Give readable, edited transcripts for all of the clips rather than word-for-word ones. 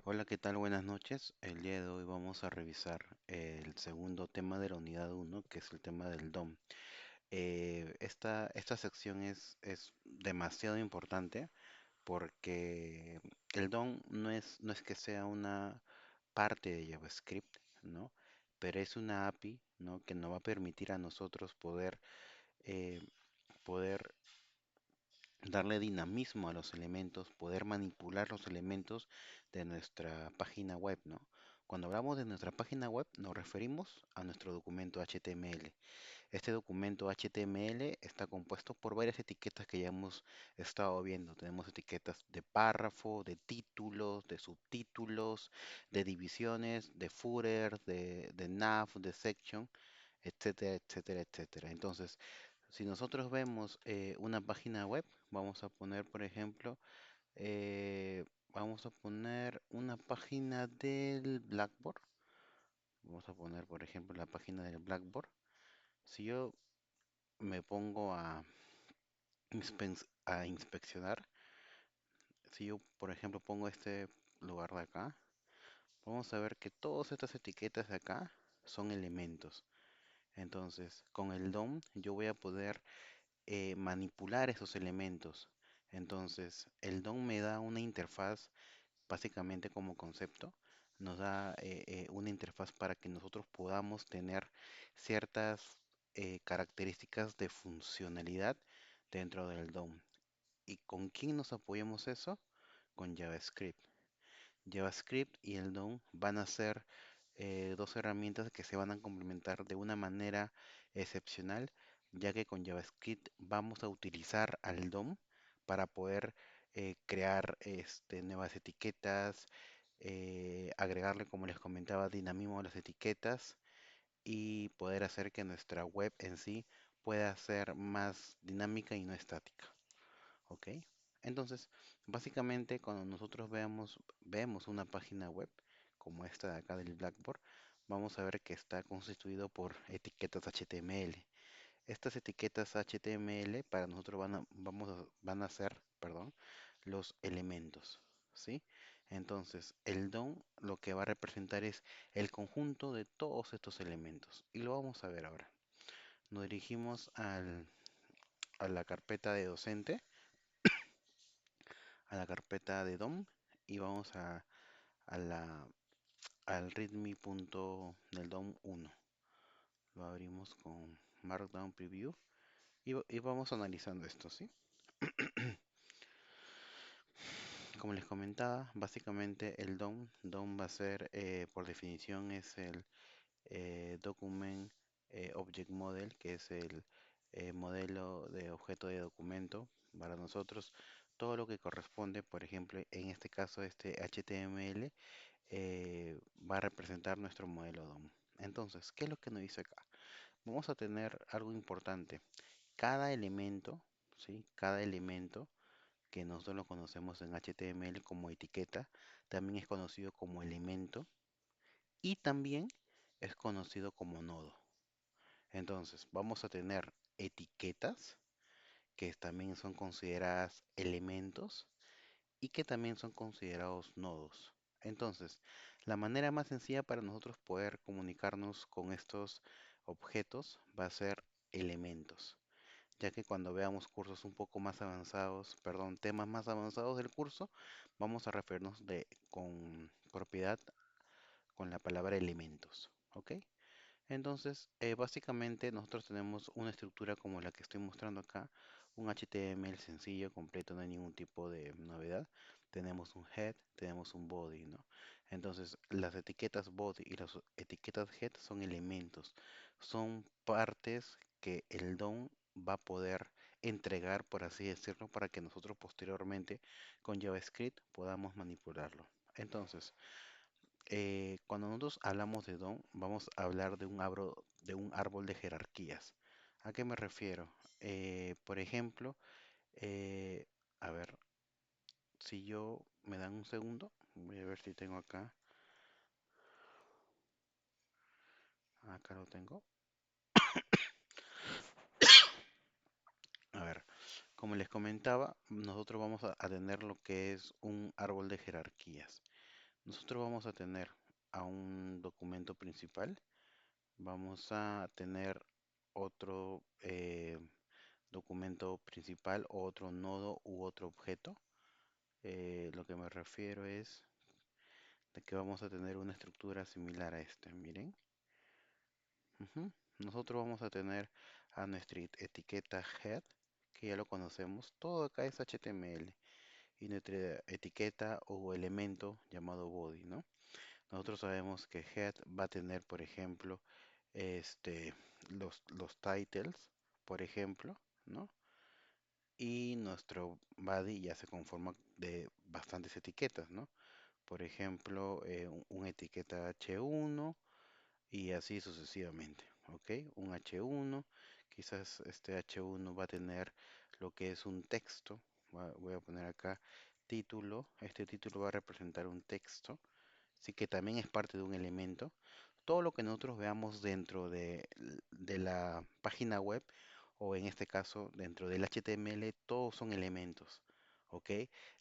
Hola, ¿qué tal? Buenas noches. El día de hoy vamos a revisar el segundo tema de la unidad uno, que es el tema del DOM. Esta sección es demasiado importante porque el DOM no es que sea una parte de JavaScript, ¿no? Pero es una API, ¿no? Que nos va a permitir a nosotros eh, poder darle dinamismo a los elementos, poder manipular los elementos de nuestra página web, ¿no? Cuando hablamos de nuestra página web, nos referimos a nuestro documento HTML. Este documento HTML está compuesto por varias etiquetas que ya hemos estado viendo. Tenemos etiquetas de párrafo, de títulos, de subtítulos, de divisiones, de footer, de nav, de section, etcétera, etcétera, etcétera. Entonces, si nosotros vemos una página web, vamos a poner, por ejemplo, vamos a poner una página del Blackboard. Vamos a poner, por ejemplo, la página del Blackboard. Si yo me pongo a inspeccionar, si yo, por ejemplo, pongo este lugar de acá, vamos a ver que todas estas etiquetas de acá son elementos. Entonces, con el DOM yo voy a poder manipular esos elementos. Entonces, el DOM me da una interfaz, básicamente como concepto, nos da una interfaz para que nosotros podamos tener ciertas características de funcionalidad dentro del DOM. ¿Y con quién nos apoyamos eso? Con JavaScript. JavaScript y el DOM van a ser dos herramientas que se van a complementar de una manera excepcional, ya que con JavaScript vamos a utilizar al DOM para poder crear nuevas etiquetas, agregarle, como les comentaba, dinamismo a las etiquetas y poder hacer que nuestra web en sí pueda ser más dinámica y no estática. ¿Ok? Entonces, básicamente cuando nosotros vemos una página web como esta de acá del Blackboard, vamos a ver que está constituido por etiquetas HTML. Estas etiquetas HTML para nosotros van a ser, perdón, los elementos, ¿sí? Entonces, el DOM lo que va a representar es el conjunto de todos estos elementos. Y lo vamos a ver ahora. Nos dirigimos a la carpeta de docente, a la carpeta de DOM y vamos a al readme punto del DOM 1. Lo abrimos con Markdown Preview y vamos analizando esto, ¿sí? Como les comentaba, básicamente el DOM va a ser, por definición, es el Document Object Model, que es el modelo de objeto de documento para nosotros. Todo lo que corresponde, por ejemplo, en este caso, este HTML, va a representar nuestro modelo DOM. Entonces, ¿qué es lo que nos dice acá? Vamos a tener algo importante. Cada elemento, ¿sí? Cada elemento que nosotros lo conocemos en HTML como etiqueta, también es conocido como elemento y también es conocido como nodo. Entonces, vamos a tener etiquetas que también son consideradas elementos y que también son considerados nodos. Entonces, la manera más sencilla para nosotros poder comunicarnos con estos objetos va a ser elementos, ya que cuando veamos cursos un poco más avanzados, perdón, temas más avanzados del curso, vamos a referirnos con propiedad con la palabra elementos, ¿ok? Entonces, básicamente nosotros tenemos una estructura como la que estoy mostrando acá, un HTML sencillo, completo, no hay ningún tipo de novedad. Tenemos un head, tenemos un body, ¿no? Entonces, las etiquetas body y las etiquetas head son elementos, son partes que el DOM va a poder entregar, por así decirlo, para que nosotros posteriormente con JavaScript podamos manipularlo. Entonces, cuando nosotros hablamos de DOM, vamos a hablar de un árbol de jerarquías. ¿A qué me refiero? Por ejemplo, eh, a ver, si yo me dan un segundo, voy a ver si tengo acá. Acá lo tengo. A ver, como les comentaba, nosotros vamos a tener lo que es un árbol de jerarquías. nosotros vamos a tener a un documento principal, vamos a tener otro documento principal o otro nodo u otro objeto. Lo que me refiero es de que vamos a tener una estructura similar a este. Miren. Ujú. Nosotros vamos a tener a nuestra etiqueta head, que ya lo conocemos. Todo acá es HTML. Y nuestra etiqueta o elemento llamado body, ¿no? Nosotros sabemos que head va a tener, por ejemplo, este, los titles, por ejemplo, ¿no? Y nuestro body ya se conforma de bastantes etiquetas, ¿no? Por ejemplo, una etiqueta H1 y así sucesivamente, ¿ok? Un H1, quizás este H1 va a tener lo que es un texto. Voy a poner acá título. Este título va a representar un texto, sí que también es parte de un elemento. Todo lo que nosotros veamos dentro de la página web, o en este caso dentro del HTML, todos son elementos, ¿ok?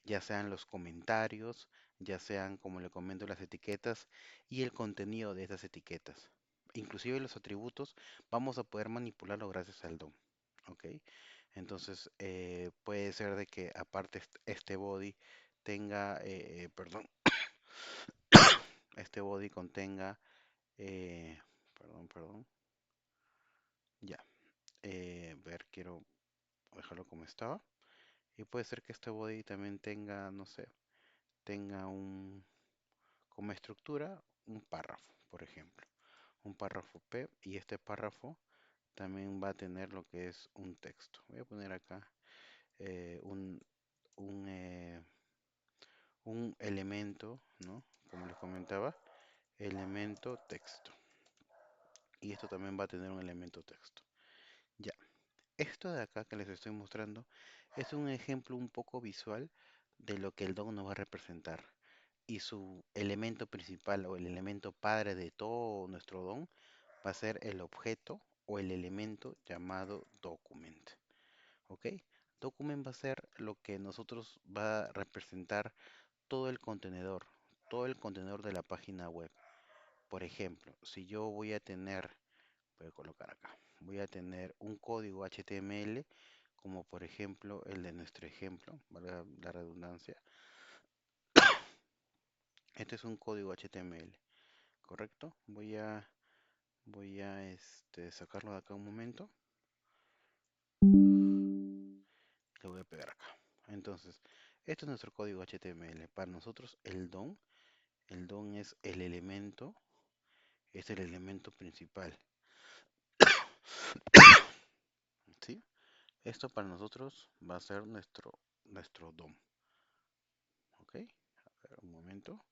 Ya sean los comentarios, ya sean, como le comento, las etiquetas y el contenido de esas etiquetas. Inclusive los atributos vamos a poder manipularlo gracias al DOM, ¿ok? Entonces puede ser de que aparte este body tenga, perdón, este body contenga, eh, perdón, ya, ver, quiero dejarlo como estaba. Y puede ser que este body también tenga, no sé, tenga como estructura un párrafo, por ejemplo. Un párrafo P y este párrafo también va a tener lo que es un texto. Voy a poner acá eh, un, un, eh, un elemento, ¿no? Como les comentaba, elemento texto. Y esto también va a tener un elemento texto. Ya, esto de acá que les estoy mostrando es un ejemplo un poco visual de lo que el DOM nos va a representar. Y su elemento principal o el elemento padre de todo nuestro DOM va a ser el objeto o el elemento llamado document. ¿Ok? Document va a ser lo que nosotros va a representar todo el contenedor de la página web. Por ejemplo, si yo voy a tener, voy a colocar acá, voy a tener un código HTML, como por ejemplo el de nuestro ejemplo, valga la redundancia. Este es un código HTML, ¿correcto? Voy a sacarlo de acá un momento. Lo voy a pegar acá. Entonces, este es nuestro código HTML. Para nosotros el DOM es el elemento principal, ¿sí? Esto para nosotros va a ser nuestro DOM, ¿ok? A ver, un momento.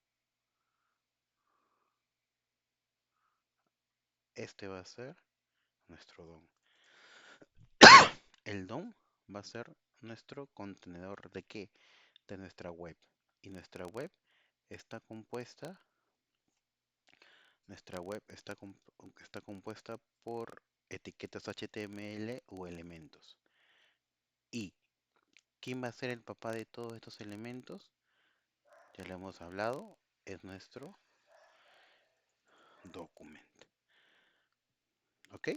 Este va a ser nuestro DOM. El DOM va a ser nuestro contenedor ¿de qué? De nuestra web. Y está compuesta, nuestra web está compuesta por etiquetas HTML o elementos. ¿Y quién va a ser el papá de todos estos elementos? Ya lo hemos hablado, es nuestro document. ¿Ok?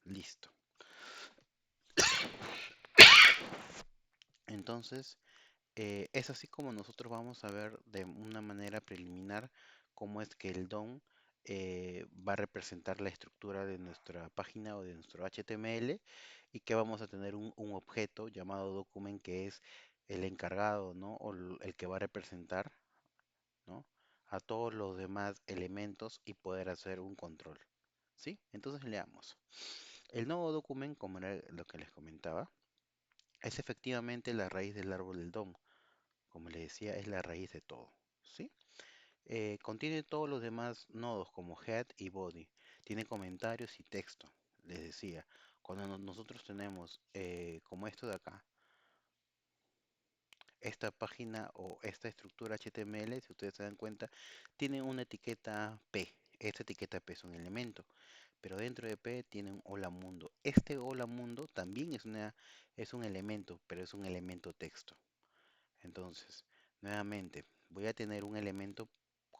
Listo. Entonces, es así como nosotros vamos a ver de una manera preliminar cómo es que el DOM va a representar la estructura de nuestra página o de nuestro HTML y que vamos a tener un objeto llamado document que es el encargado, ¿no? O el que va a representar, ¿no? A todos los demás elementos y poder hacer un control. ¿Sí? Entonces leamos. El nuevo document, como era lo que les comentaba, es efectivamente la raíz del árbol del DOM. Como les decía, es la raíz de todo. ¿Sí? Contiene todos los demás nodos como head y body. Tiene comentarios y texto. Les decía, cuando nosotros tenemos como esto de acá, esta página o esta estructura HTML, si ustedes se dan cuenta, tiene una etiqueta P. Esta etiqueta P es un elemento, pero dentro de P tiene un hola mundo. Este hola mundo también es un elemento, pero es un elemento texto. Entonces, nuevamente, voy a tener un elemento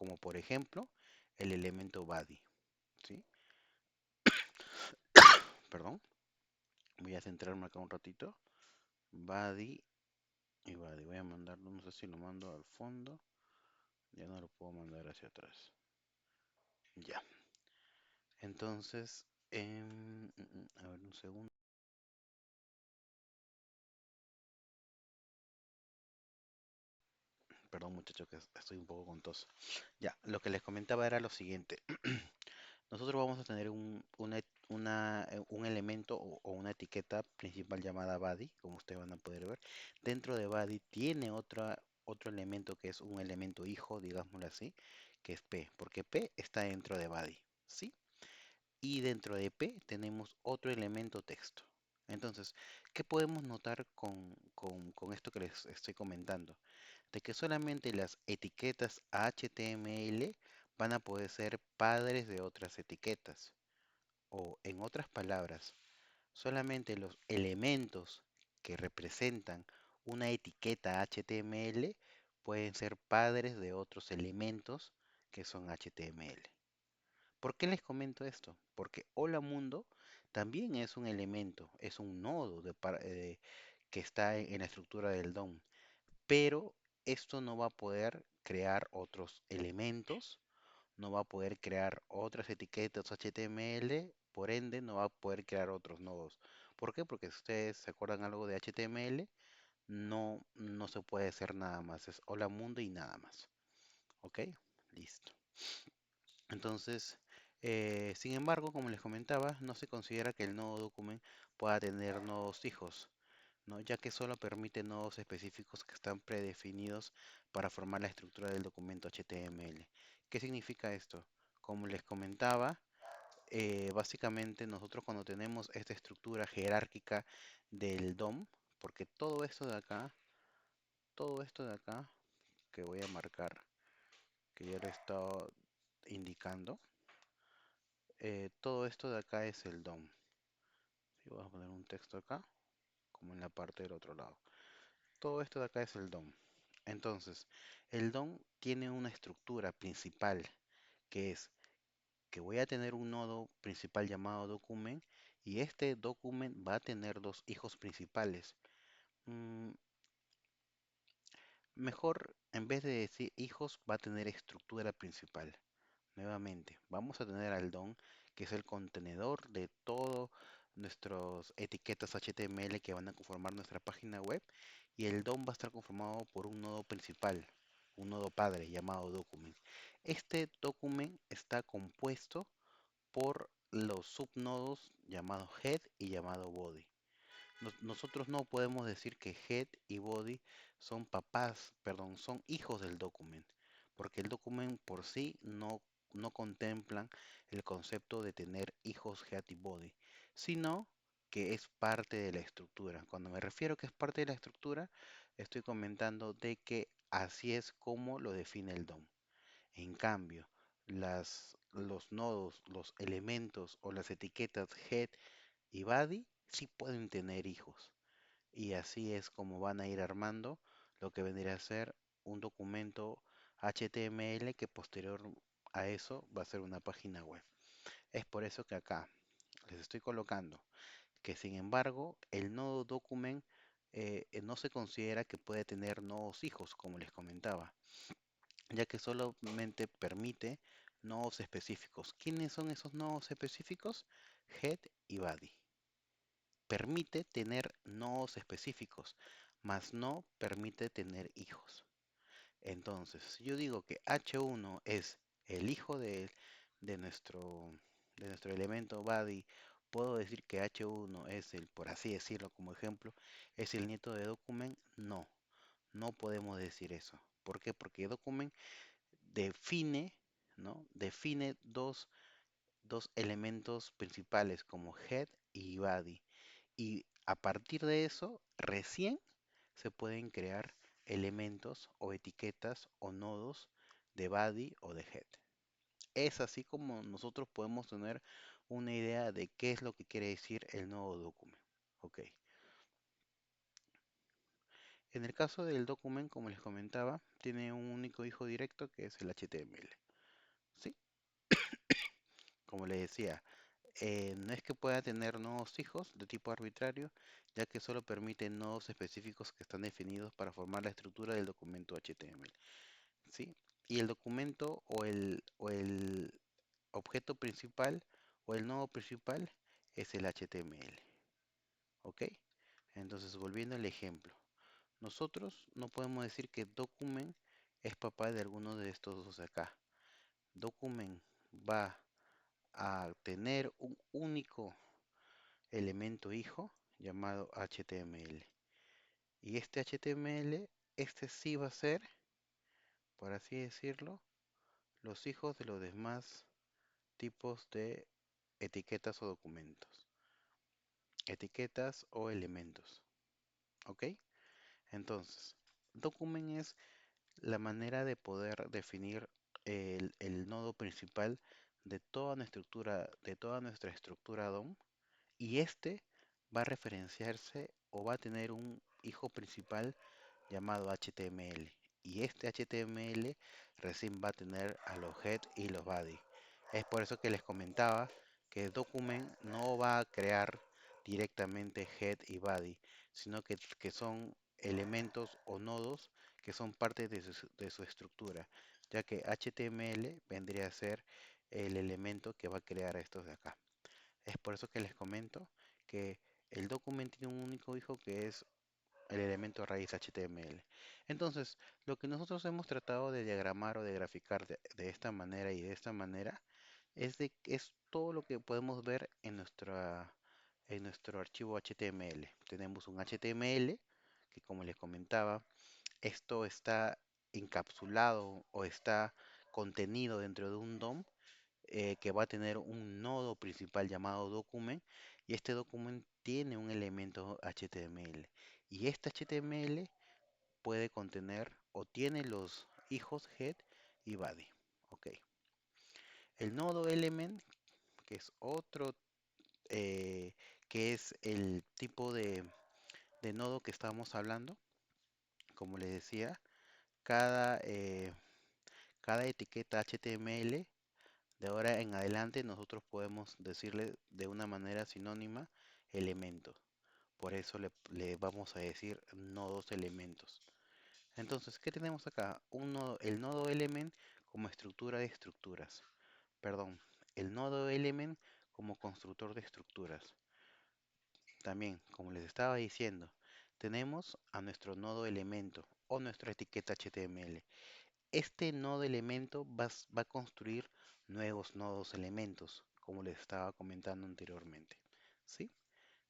como por ejemplo el elemento body, ¿sí? Perdón, voy a centrarme acá un ratito. Body y body. Voy a mandarlo, no sé si lo mando al fondo. Ya no lo puedo mandar hacia atrás. Ya. Entonces, a ver un segundo. Perdón muchachos que estoy un poco contoso. Ya, lo que les comentaba era lo siguiente. Nosotros vamos a tener un elemento o una etiqueta principal llamada body, como ustedes van a poder ver. Dentro de body tiene otro elemento que es un elemento hijo, digámoslo así, que es P, porque P está dentro de body, ¿sí? Y dentro de P tenemos otro elemento texto. Entonces, ¿qué podemos notar con esto que les estoy comentando? De que solamente las etiquetas HTML van a poder ser padres de otras etiquetas. O en otras palabras, solamente los elementos que representan una etiqueta HTML pueden ser padres de otros elementos que son HTML. ¿Por qué les comento esto? Porque Hola Mundo también es un elemento, es un nodo que está en la estructura del DOM, pero esto no va a poder crear otros elementos, no va a poder crear otras etiquetas HTML, por ende no va a poder crear otros nodos. ¿Por qué? Porque si ustedes se acuerdan algo de HTML, no se puede hacer nada más, es Hola Mundo y nada más. ¿Ok? Listo. Entonces, sin embargo, como les comentaba, no se considera que el nodo document pueda tener nodos hijos, ¿no? Ya que solo permite nodos específicos que están predefinidos para formar la estructura del documento HTML. ¿Qué significa esto? Como les comentaba, básicamente nosotros cuando tenemos esta estructura jerárquica del DOM, porque todo esto de acá, que voy a marcar, que ya lo he estado indicando, todo esto de acá es el DOM. Y voy a poner un texto acá, como en la parte del otro lado. Todo esto de acá es el DOM. Entonces, el DOM tiene una estructura principal, que es que voy a tener un nodo principal llamado document, y este document va a tener dos hijos principales. Mm, Mejor, en vez de decir hijos, va a tener estructura principal. Nuevamente, vamos a tener al DOM, que es el contenedor de todo nuestras etiquetas HTML que van a conformar nuestra página web, y el DOM va a estar conformado por un nodo principal, un nodo padre llamado document. Este document está compuesto por los subnodos llamados head y llamado body. Nosotros no podemos decir que head y body son papás, perdón, son hijos del document, porque el document por sí no contemplan el concepto de tener hijos head y body, sino que es parte de la estructura. Cuando me refiero que es parte de la estructura, estoy comentando de que así es como lo define el DOM. En cambio, los nodos, los elementos o las etiquetas head y body sí pueden tener hijos. Y así es como van a ir armando lo que vendría a ser un documento HTML que posterior a eso va a ser una página web. Es por eso que acá les estoy colocando que sin embargo el nodo document no se considera que puede tener nodos hijos, como les comentaba, ya que solamente permite nodos específicos. ¿Quiénes son esos nodos específicos? Head y body. Permite tener nodos específicos, mas no permite tener hijos. Entonces, si yo digo que H1 es el hijo de nuestro, de nuestro elemento body, ¿puedo decir que H1 es el, por así decirlo como ejemplo, es el nieto de document? No, no podemos decir eso. ¿Por qué? Porque document define, ¿no? Define dos elementos principales como head y body. Y a partir de eso, recién se pueden crear elementos o etiquetas o nodos de body o de head. Es así como nosotros podemos tener una idea de qué es lo que quiere decir el nodo document. Ok. En el caso del document, como les comentaba, tiene un único hijo directo que es el HTML. ¿Sí? Como les decía, no es que pueda tener nuevos hijos de tipo arbitrario, ya que solo permite nodos específicos que están definidos para formar la estructura del documento HTML. ¿Sí? Y el documento o el objeto principal o el nodo principal es el HTML. ¿Ok? Entonces, volviendo al ejemplo, nosotros no podemos decir que document es papá de alguno de estos dos de acá. Document va a tener un único elemento hijo llamado HTML. Y este HTML, este sí va a ser, por así decirlo, los hijos de los demás tipos de etiquetas o documentos. Etiquetas o elementos. ¿Ok? Entonces, document es la manera de poder definir el nodo principal de toda nuestra estructura DOM, y este va a referenciarse o va a tener un hijo principal llamado HTML, y este HTML recién va a tener a los head y los body. Es por eso que les comentaba que document no va a crear directamente head y body, sino que son elementos o nodos que son parte de su estructura, ya que HTML vendría a ser el elemento que va a crear a estos de acá. Es por eso que les comento que el document tiene un único hijo que es el elemento raíz HTML. Entonces, lo que nosotros hemos tratado de diagramar o de graficar de esta manera y de esta manera es todo lo que podemos ver en nuestro archivo HTML. Tenemos un HTML que, como les comentaba, esto está encapsulado o está contenido dentro de un DOM, que va a tener un nodo principal llamado document, y este document tiene un elemento HTML, y este HTML puede contener o tiene los hijos head y body. Ok. El nodo element, que es otro, eh, que es el tipo de nodo que estamos hablando, como les decía, cada etiqueta HTML de ahora en adelante nosotros podemos decirle de una manera sinónima elementos. Por eso le vamos a decir nodos elementos. Entonces, ¿qué tenemos acá? El nodo element como estructura de estructuras. Perdón, el nodo element como constructor de estructuras. También, como les estaba diciendo, tenemos a nuestro nodo elemento o nuestra etiqueta HTML. Este nodo elemento va a construir nuevos nodos elementos, como les estaba comentando anteriormente. ¿Sí?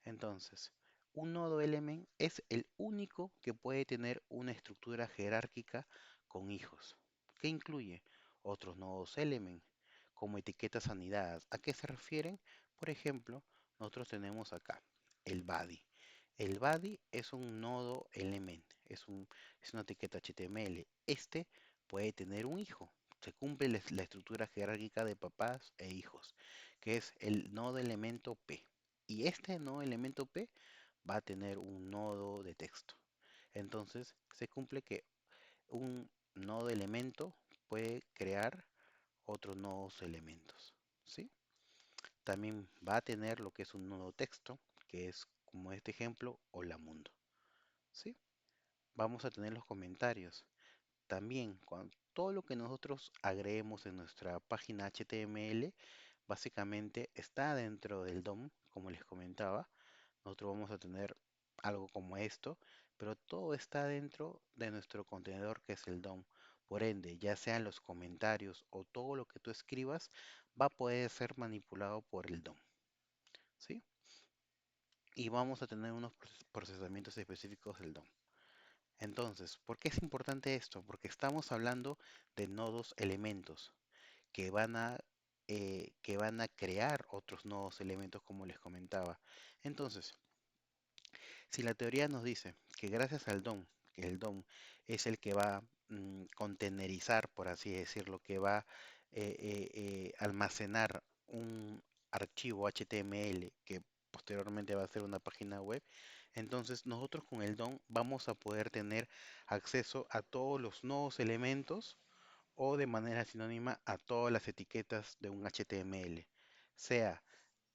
Entonces, un nodo element es el único que puede tener una estructura jerárquica con hijos, que incluye otros nodos element, como etiquetas anidadas. ¿A qué se refieren? Por ejemplo, nosotros tenemos acá el body. El body es un nodo element, es una etiqueta HTML. Este puede tener un hijo. Se cumple la estructura jerárquica de papás e hijos, que es el nodo elemento P. Y este nodo elemento P va a tener un nodo de texto. Entonces, se cumple que un nodo elemento puede crear otros nodos elementos. ¿Sí? También va a tener lo que es un nodo texto, que es como este ejemplo, hola mundo. ¿Sí? Vamos a tener los comentarios. También, todo lo que nosotros agreguemos en nuestra página HTML, básicamente está dentro del DOM, como les comentaba. Nosotros vamos a tener algo como esto, pero todo está dentro de nuestro contenedor que es el DOM. Por ende, ya sean los comentarios o todo lo que tú escribas, va a poder ser manipulado por el DOM. ¿Sí? Y vamos a tener unos procesamientos específicos del DOM. Entonces, ¿por qué es importante esto? Porque estamos hablando de nodos elementos que van a crear otros nodos elementos, como les comentaba. Entonces, si la teoría nos dice que gracias al DOM, que el DOM es el que va a contenerizar, por así decirlo, que va a almacenar un archivo HTML que posteriormente va a ser una página web, Entonces nosotros con el DOM vamos a poder tener acceso a todos los nuevos elementos o de manera sinónima a todas las etiquetas de un HTML, sea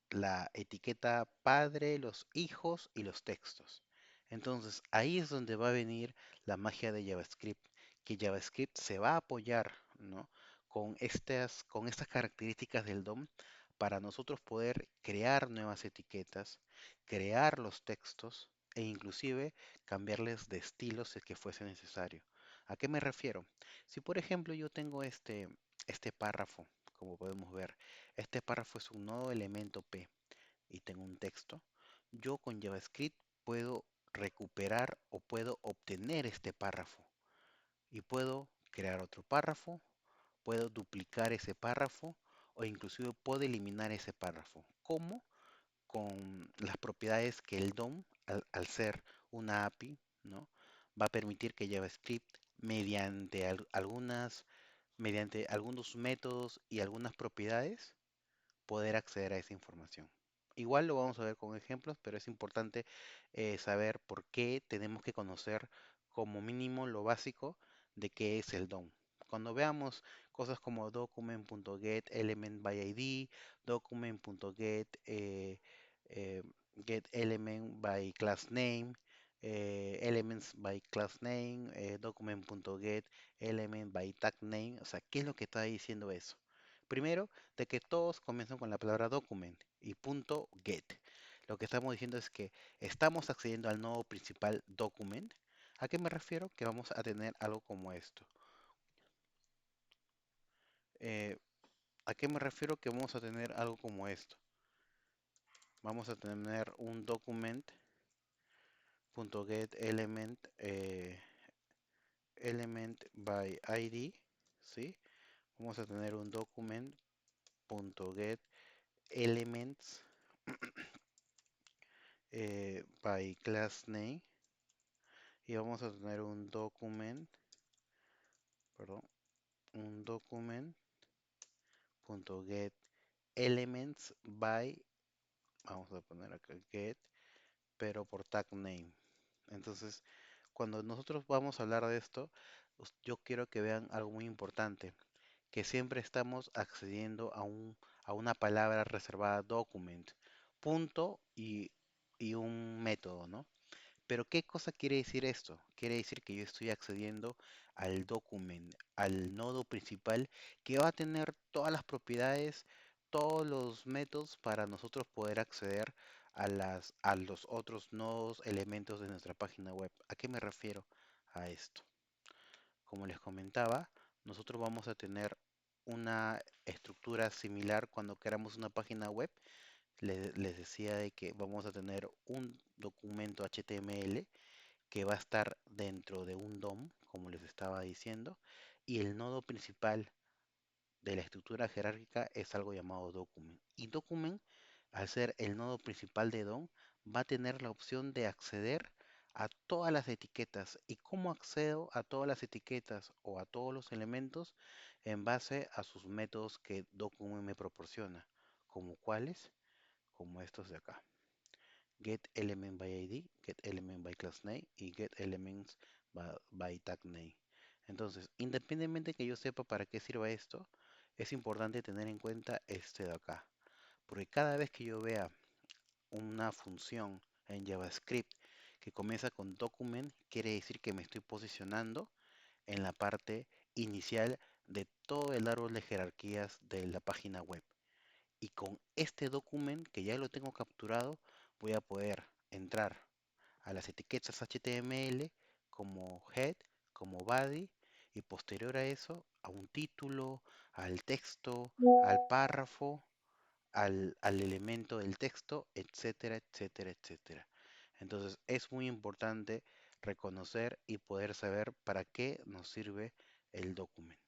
la etiqueta padre, los hijos y los textos. Entonces ahí es donde va a venir la magia de JavaScript, que JavaScript se va a apoyar, ¿no? con estas características del DOM para nosotros poder crear nuevas etiquetas, crear los textos e inclusive cambiarles de estilo si es que fuese necesario. ¿A qué me refiero? Si por ejemplo yo tengo este párrafo, como podemos ver, este párrafo es un nodo elemento P y tengo un texto, yo con JavaScript puedo recuperar o puedo obtener este párrafo y puedo crear otro párrafo, puedo duplicar ese párrafo o inclusive puedo eliminar ese párrafo. ¿Cómo? Con las propiedades que el DOM, al ser una API, ¿no? Va a permitir que JavaScript, mediante algunos métodos y algunas propiedades, poder acceder a esa información. Igual lo vamos a ver con ejemplos, pero es importante saber por qué tenemos que conocer como mínimo lo básico de qué es el DOM. Cuando veamos cosas como document.get element by ID, document.get get element by class name, elements by class name, document.get element by tag name, o sea, ¿qué es lo que está diciendo eso? Primero, de que todos comienzan con la palabra document y punto get. Lo que estamos diciendo es que estamos accediendo al nodo principal document. ¿A qué me refiero? Que vamos a tener algo como esto. Eh, ¿A qué me refiero? Que vamos a tener algo como esto. Vamos a tener un document.get element by ID, ¿sí? Vamos a tener un document.get elements by class name y vamos a tener un document, perdón, un document.get elements by, vamos a poner acá get, pero por tag name. Entonces, cuando nosotros vamos a hablar de esto, yo quiero que vean algo muy importante, que siempre estamos accediendo a una palabra reservada document, punto y un método, ¿no? Pero ¿qué cosa quiere decir esto? Quiere decir que yo estoy accediendo al document, al nodo principal que va a tener todas las propiedades, todos los métodos para nosotros poder acceder a los otros nodos, elementos de nuestra página web. ¿A qué me refiero a esto? Como les comentaba, nosotros vamos a tener una estructura similar cuando queramos una página web. Les decía de que vamos a tener un documento HTML que va a estar dentro de un DOM, como les estaba diciendo, y el nodo principal de la estructura jerárquica es algo llamado document. Y document, al ser el nodo principal de DOM, va a tener la opción de acceder a todas las etiquetas. ¿Y cómo accedo a todas las etiquetas o a todos los elementos? En base a sus métodos que document me proporciona. ¿Como cuáles? Como estos de acá. Get element by ID, get element by class name y get elements by tag name. Entonces, independientemente que yo sepa para qué sirva esto, es importante tener en cuenta este de acá. Porque cada vez que yo vea una función en JavaScript que comienza con document, quiere decir que me estoy posicionando en la parte inicial de todo el árbol de jerarquías de la página web. Y con este document que ya lo tengo capturado, voy a poder entrar a las etiquetas HTML como head, como body y posterior a eso a un título, al texto, al párrafo, al elemento del texto, etcétera, etcétera, etcétera. Entonces es muy importante reconocer y poder saber para qué nos sirve el documento.